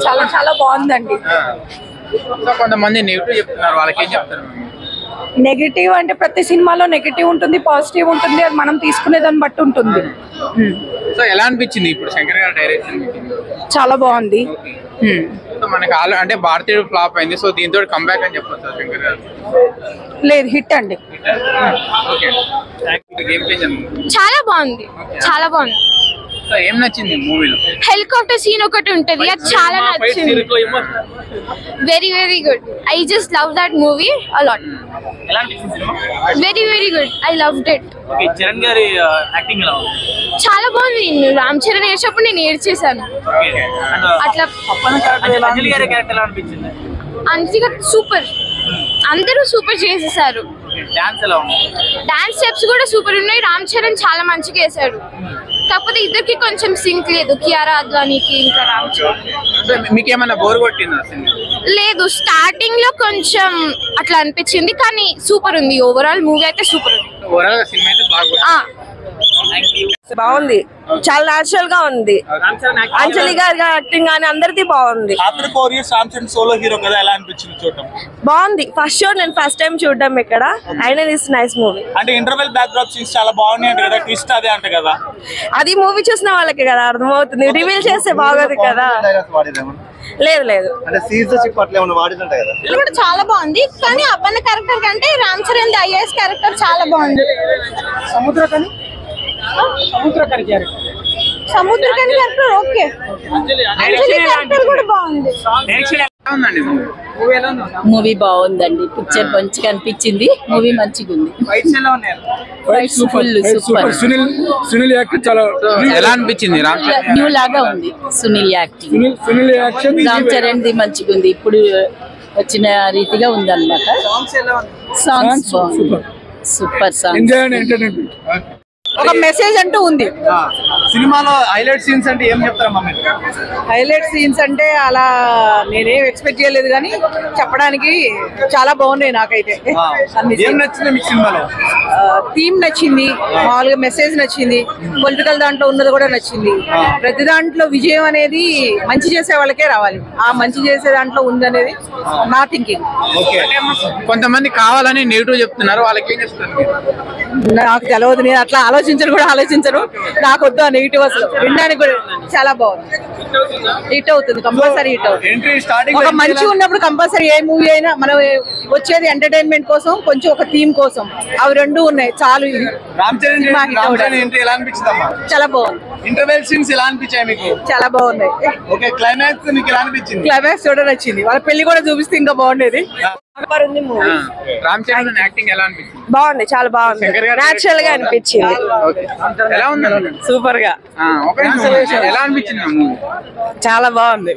చాలా చాలా బాగుందండి. కొంతమంది నెగిటివ్ చెప్తున్నారు, వాళ్ళకి ఏం చెప్తారు? నెగిటివ్ అంటే ప్రతి సినిమాలో నెగిటివ్ ఉంటుంది, పాజిటివ్ ఉంటుంది. అది మనం తీసుకునే దాన్ని బట్టి ఉంటుంది. సో ఎలా అనిపించింది ఇప్పుడు శంకర్ గారి డైరెక్షన్? చాలా బాగుంది. మనకి అంటే భారతీయుడు ఫ్లాప్ అయింది, సో దీంతో కంబ్యాక్ అని చెప్పొచ్చు శంకర్ గారు? లేదు, హిట్ అండి. చాలా బాగుంది, చాలా బాగుంది. ఏం నచ్చింది మూవీలో? హెలికాప్టర్ సీన్ ఒకటి ఉంటది, అది చాలా నచ్చింది. Very very good. I just love that movie a lot. Very very good. I loved it. Charan గారి యాక్టింగ్ ఎలా ఉంది? చాలా బాగుంది. రామ్ చరణ్ ఏడ్చేటప్పుడు నేను ఏడ్చేసాను. అట్లా అంతగా సూపర్. అందరూ సూపర్ చేసేసారు. డాన్స్ స్టెప్స్ కూడా సూపర్ ఉన్నాయి. రామ్ చరణ్ చాలా మంచిగా వేసాడు. కాకపోతే ఇద్దరికి కొంచెం సింక్ లేదు, కియారా అద్వానీకి ఇంకా రామ్ చరణ్. మీకేమన్నా బోర్ కొట్టిందా? లేదు, స్టార్టింగ్ లో కొంచెం అట్లా అనిపించింది, కానీ సూపర్ ఉంది. ఓవరాల్ మూవీ అయితే సూపర్ ఉంది. ఓవరాల్ సినిమా అయితే బాగుంది. చాలా నేచురల్ గా ఉంది. అంజలి గారి యాక్టింగ్ కానీ అందరిది బాగుంది. After 4 years Ram Charan solo hero కదా, ఎలా అనిపించింది చూడటం? బాగుంది. ఫస్ట్ షో నేను ఫస్ట్ టైం చూడడం ఇక్కడ. అయినా ఇట్స్ నైస్ మూవీ. అంటే ఇంటర్వెల్ బ్యాక్ డ్రాప్ సీన్స్ చాలా బాగున్నాయి అంట కదా, ట్విస్ట్ అదే అంట కదా? అది మూవీ చూసిన వాళ్ళకి కదా అర్థమవుతుంది. రివీల్ చేస్తే బాగోదు కదా. లేదు లేదు, ఇది కూడా చాలా బాగుంది. కానీ అప్పన్న క్యారెక్టర్ కంటే రామ్ చరణ్ ఐఏఎస్ క్యారెక్టర్ చాలా బాగుంది. Samuthirakani character okay. Anjali character కూడా బాగుంది. మూవీ బాగుందండి. పిక్చర్ మంచిగా అనిపించింది. మూవీ మంచిగా ఉంది. సునీల్ యాక్టింగ్ చాలా ఎలా అనిపించింది? న్యూ లాగా ఉంది సునీల్ యాక్టింగ్. రామ్ చరణ్ ది మంచిగా ఉంది. ఇప్పుడు వచ్చిన రీతిగా ఉంది అన్నమాట. Songs super songs. ఒక మెసేజ్ అంటూ ఉంది సినిమాలో. హైలైట్ సీన్స్ అంటే ఏం చెప్తారమ్మా మీరు? హైలైట్ సీన్స్ అంటే అలా నేనేం ఎక్స్పెక్ట్ చేయలేదు, కానీ చెప్పడానికి చాలా బాగున్నాయి నాకైతే. ఏం నచ్చింది మీకు సినిమాలో? థీమ్ నచ్చింది, మామూలుగా మెసేజ్ నచ్చింది, పొలిటికల్ దాంట్లో ఉన్నది కూడా నచ్చింది. ప్రతి దాంట్లో విజయం అనేది మంచి చేసే వాళ్ళకే రావాలి. ఆ మంచి చేసే దాంట్లో ఉందనేది నా థింకింగ్. కొంతమంది కావాలని నెగిటివ్ చెప్తున్నారు, వాళ్ళకి ఏం చెప్తారు? నాకు తెలియదు, నేను అట్లా ఆలోచించరు. నాకు వద్దు ఆ నెగిటివ్. అసలు వినడానికి కూడా చాలా బాగుంది. హిట్ అవుతుంది, కంపల్సరీ హిట్ అవుతుంది. ఒక మంచి ఉన్నప్పుడు కంపల్సరీ ఏ మూవీ అయినా మనం వచ్చేది ఎంటర్టైన్మెంట్ కోసం, కొంచెం ఒక థీమ్ కోసం. అవి రెండు ఉన్నాయి చాలు. చాలా బాగుంది. ఇంటర్వెల్ సీన్స్ ఎలా అనిపించాయి మీకు? చాలా బాగున్నాయి. ఓకే, క్లైమాక్స్ మీకు ఎలా అనిపించింది? క్లైమాక్స్ కూడా నచ్చింది. వాళ్ళ పెళ్లి కూడా చూపిస్తే ఇంకా బాగుండేది. రామ్ చరణ్ యాక్టింగ్ ఎలా అనిపించింది? బాగుంది, చాలా బాగుంది. నేచురల్ గా అనిపించింది. ఎలా ఉంది? సూపర్ గా. ఎలా అనిపించింది? చాలా బాగుంది.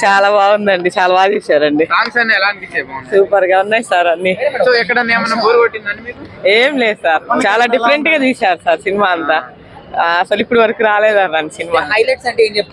చాలా బాగుందండి. చాలా బాగా తీశారండి. సాంగ్స్ అన్ని ఎలా అనిపించాయి? సూపర్ గా ఉన్నాయి సార్ అన్ని. సో ఎక్కడన్నా ఏమన్నా బోర్ కొట్టిందండి మీకు? ఏం లేదు సార్, చాలా డిఫరెంట్ గా తీశారు సార్ సినిమా అంతా. అసలు ఇప్పుడు వరకు రాలేదన్న సినిమా. హైలైట్స్ అంటే ఏం చెప్తారు?